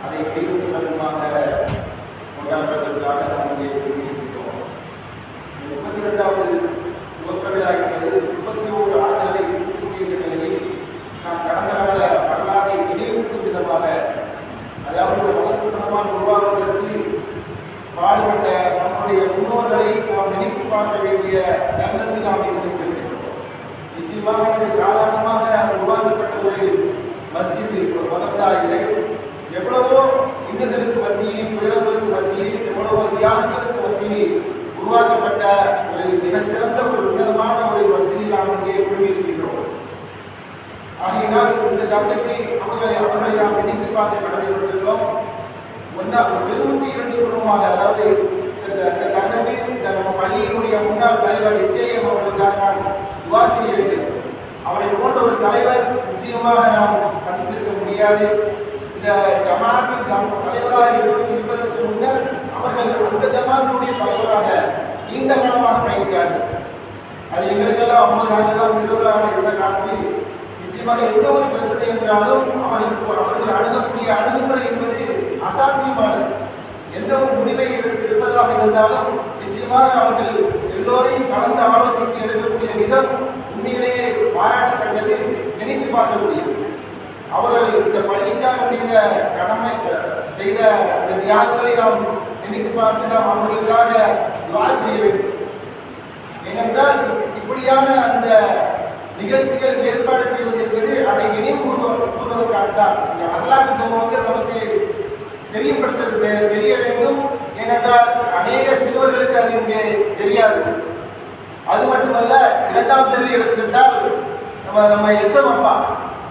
அதை செய்யும் சிறப்பாக கொண்டாடுவதற்காக நாம் இங்கே கூடியிருக்கிறோம். 32வது துவக்கவிழாக்கிறது 31 ஆண்டுகளை பூர்த்தி செய்த நிலையில் நாம் கடந்த கால வரலாறை நினைவூட்டும் விதமாக, அதாவது வளர்ச்சிகரமான உருவாக்குவதற்கு பாடுபட்ட நம்முடைய முன்னோர்களை நாம் நினைத்து பார்க்க வேண்டிய தருணத்தில் நாம் இருந்திருக்கிறோம். நிச்சயமாக இது சாதாரணமாக உருவாக்கப்பட்ட ஒரு மஸ்ஜித், ஒரு மதரசா இல்லை. எவ்வளவோ இன்னல்களுக்கு மத்தியில், உயரங்களுக்கு மத்தியில், எவ்வளவோ தியாகங்களுக்கு மத்தியில் உருவாக்கப்பட்ட ஒரு மிகச்சிறந்த ஒரு உன்னதமான ஒரு மஸ்ஜிதில் நாம் இங்கே கூடியிருக்கின்றோம். ஆகையினால் இந்த தருணத்தை அவர்களை நாம் நினைத்து பார்க்க கடமைப்பட்டுள்ளோம். 22 குடும்பமாக, அதாவது இந்த தருணத்தில் இந்த நம்ம பள்ளியினுடைய முன்னாள் தலைவர் இசையம் அவர்களுக்காக நாம் துவா செய்ய வேண்டும். அவரை போன்ற ஒரு தலைவர் நிச்சயமாக நாம் சந்தித்திருக்க முடியாது. இந்த ஜமாத்தில் தலைவராக இருப்பதற்கு முன்னர் அவர்கள் அந்த ஜமாத்தினுடைய தலைவராக நீண்ட காலமாக பயணித்தார்கள். அது எங்களுக்கெல்லாம் 50 ஆண்டுகளாக சிறுவராக இருந்த காலத்தில் நிச்சயமாக எந்த ஒரு பிரச்சனை என்றாலும் அவர்கள் அணுகக்கூடிய அணுகுமுறை என்பது அசாத்தியமானது. எந்த ஒரு முடிவை எடுப்பதாக இருந்தாலும் நிச்சயமாக அவர்கள் எல்லோரையும் கலந்து ஆலோசித்து எடுக்கக்கூடிய விதம் உண்மையிலேயே பாராட்டத்தக்கது, நினைத்து பார்க்க முடியும். அவர்கள் இந்த பள்ளிக்காக செய்த கடமை, செய்த அந்த தியாகங்களை நாம் நினைத்து பார்த்து நாம் அவர்களுக்காக துவா செய்ய வேண்டும். ஏனென்றால் இப்படியான அந்த நிகழ்ச்சிகள் ஏற்பாடு செய்வது என்பது அதை நினைவு கூறுவதற்காகத்தான். இந்த வரலாற்று சம்பவங்கள் நமக்கு தெரிய வேண்டும். ஏனென்றால் அநேக சிறுவர்களுக்கு அது இங்கே தெரியாது. அது மட்டுமல்ல, 2ஆம் தடவை எடுத்துக்கிட்டால் நம்ம எஸ்எம் அப்பா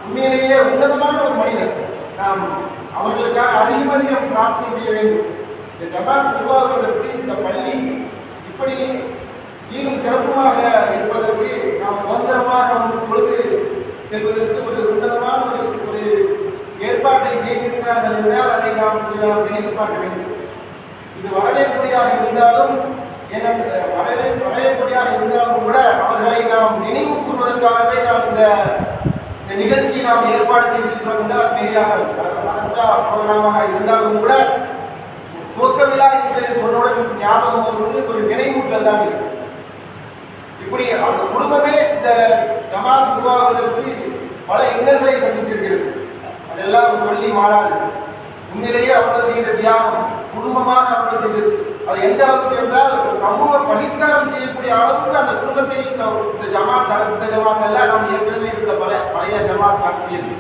உண்மையிலேயே உன்னதமான ஒரு மனிதர். நாம் அவர்களுக்காக அதிகம் பிரார்த்தனை செய்ய வேண்டும். இந்த ஜமாத் உருவாக்குவதற்கு, இந்த பள்ளி இப்படி சீரும் சிறப்புமாக இருப்பதற்கு, நாம் சுதந்திரமாக பொழுது செல்வதற்கு ஒரு உன்னதமான ஒரு ஏற்பாட்டை செய்திருக்கிறார்கள் என்றால் அதை நாம் நினைத்து பார்க்க வேண்டும். இது வரவேற்புடையாக இருந்தாலும் வரவேற்புடையாக இருந்தாலும் கூட அவர்களை நாம் நினைவு கூறுவதற்காகவே நாம் இந்த நிகழ்ச்சியை நாம் ஏற்பாடு செய்திருக்கிறோம் என்றால் பெரியாக அரசா புரோகிராமாக இருந்தாலும் கூட துவக்க விழா என்று சொன்னவுடன் ஞாபகம் வருவது ஒரு நினைவூட்டல் தான் இருக்கு. இப்படி அந்த குடும்பமே இந்த ஜமாத் உருவாகுவதற்கு பல இன்னல்களை சந்தித்திருக்கிறது. அதெல்லாம் சொல்லி மாறாது. உண்மையிலேயே அவர்கள் செய்த தியாகம், குடும்பமாக அவர்கள் செய்தது, அது எந்த அளவுக்கு என்றால் சமூக பகிஷ்காரம் செய்யக்கூடிய அளவுக்கு அந்த குடும்பத்தை இந்த ஜமாத் எல்லாம் நாம் ஏற்கனவே இருந்த பழைய ஜமாத் நடத்தியது.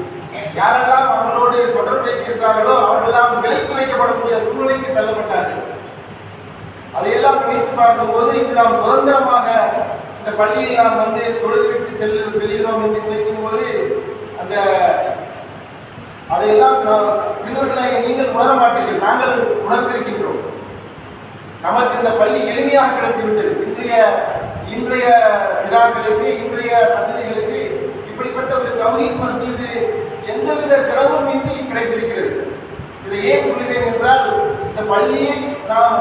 யாரெல்லாம் அவர்களோடு தொடர்பு வைத்திருக்கிறார்களோ அவர்களெல்லாம் விலைக்கு வைக்கப்படக்கூடிய சூழ்நிலைக்கு தள்ளப்பட்டார்கள். அதையெல்லாம் நினைத்து பார்க்கும்போது இன்று நாம் சுதந்திரமாக இந்த பள்ளியில் நாம் தொழுதுவிட்டு செல்கிறோம் என்று நினைக்கும் போது அந்த அதையெல்லாம் சிறுவர்களை நீங்கள் உணர மாட்டீர்கள், நாங்கள் உணர்ந்திருக்கின்றோம். நமக்கு இந்த பள்ளி எளிமையாக கிடைத்துவிட்டது. இன்றைய சிறார்களுக்கு, இன்றைய சந்ததிகளுக்கு இப்படிப்பட்ட ஒரு தௌஹீத் மஸ்ஜித் எந்தவித சிரமமும் இன்றி கிடைத்திருக்கிறது. இதை ஏன் சொல்கிறேன் என்றால், இந்த பள்ளியை நாம்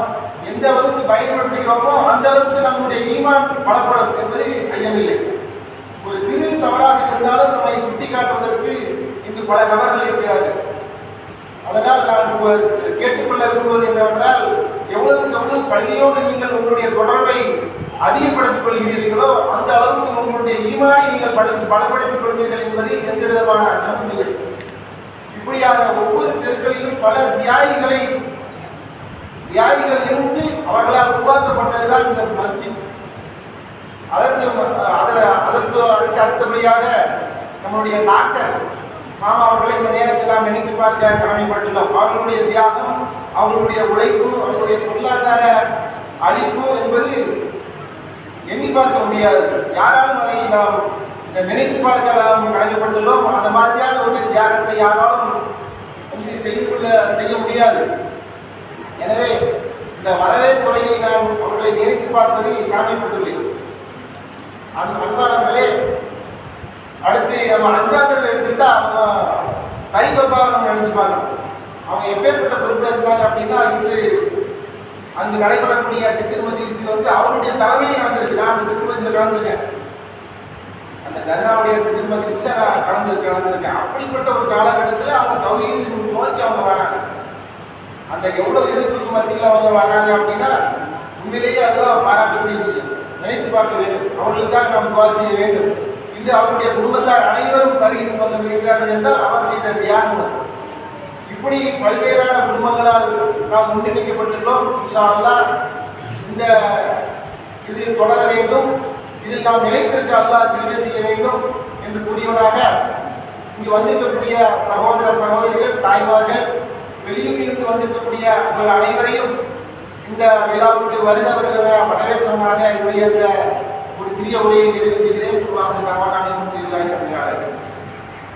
எந்த அளவுக்கு பயன்படுத்துகிறோமோ அந்த அளவுக்கு நம்முடைய ஈமான் பலப்படும் என்பது ஐயமில்லை. ஒரு சிறு தவறாக இருந்தாலும் நம்மை சுட்டி காட்டுவதற்கு இன்று பல நபர்கள் இருக்கிறார்கள். அதனால் நான் கேட்டுக்கொள்ள விரும்புவது என்னவென்றால், எவ்வளவு பள்ளியோடு நீங்கள் உங்களுடைய தொடர்பை அதிகப்படுத்திக் கொள்கிறீர்களோ அந்த அளவுக்கு உங்களுடைய ஈமானை நீங்கள் பலப்படுத்திக் கொள்வீர்கள் என்பதில் எந்த விதமான அச்சமும் இல்லை. இப்படியாக ஒவ்வொரு தெருக்களிலும் பல தியாகிகள் இருந்து அவர்களால் உருவாக்கப்பட்டதுதான் இந்த மஸ்ஜித். அதற்கு அடுத்தபடியாக நம்முடைய டாக்டர் மாமா அவர்களை இந்த நேரத்தில் நாம் நினைத்து பார்க்க கடமைப்பட்டுள்ளோம். அவர்களுடைய தியாகம், அவர்களுடைய உழைப்பு, அவர்களுடைய பொருளாதார அளிப்பு என்பது எண்ணி பார்க்க முடியாது. யாராலும் அதை நாம் நினைத்து பார்க்க நாம் கடமைப்பட்டுள்ளோம். அந்த மாதிரியான ஒரு தியாகத்தை யாராலும் செய்ய முடியாது. எனவே இந்த வரவேற்புரையை நாம் அவர்களை நினைத்து பார்ப்பதில் கடமைப்பட்டுள்ளேன். அன்பானவர்களே, அடுத்து நம்ம 5ஆம் தடவை எடுத்துக்கிட்டா சைகோபாவை நம்ம நினைச்சு பார்க்கணும். அவங்க எப்பேற்பட்ட பொறுப்பில் இருந்தாங்க அப்படின்னா, இன்று அங்கு நடைபெறக்கூடிய திருமதியில் வந்து அவருடைய தலைமையில் நடந்திருக்கு. நான் அந்த திருமதியில் கலந்துருக்கேன், அந்த தர்காவுடைய திருமதியில் நான் கலந்துருக்கேன். அப்படிப்பட்ட ஒரு காலகட்டத்தில் அவங்க தௌஹீத் நோக்கி அவங்க வராங்க. அந்த எவ்வளவு எதிர்ப்புக்கு மத்தியில் அவங்க வராங்க அப்படின்னா, உண்மையிலேயே அதுதான் பாராட்டக்கூடிய விஷயம். நினைத்து பார்க்க வேண்டும், அவர்களுக்காக நாம் துவா செய்ய வேண்டும். இது அவருடைய குடும்பத்தார் அனைவரும் தருகிட்டு வந்து வருகிறார்கள் என்றால் அவர் செய்த தியாகம். இப்படி பல்வேறான குடும்பங்களால் நாம் ஒன்றிணைக்கப்பட்டுள்ளோம். இன்ஷா அல்லாஹ் இந்த இதில் தொடர வேண்டும், இதில் நாம் நிலைத்திருக்க அல்லாஹ் திரும்ப செய்ய வேண்டும் என்று கூறியவனாக இங்கு வந்திருக்கக்கூடிய சகோதர சகோதரிகள், தாய்மார்கள், வெளியூரிலிருந்து வந்திருக்கக்கூடிய உங்கள் அனைவரையும் இந்த விழாவுக்கு வருக வரவேற்றவனாக என்னுடைய ஒரு சிறிய உரையை நிறைவு செய்கிறேன்.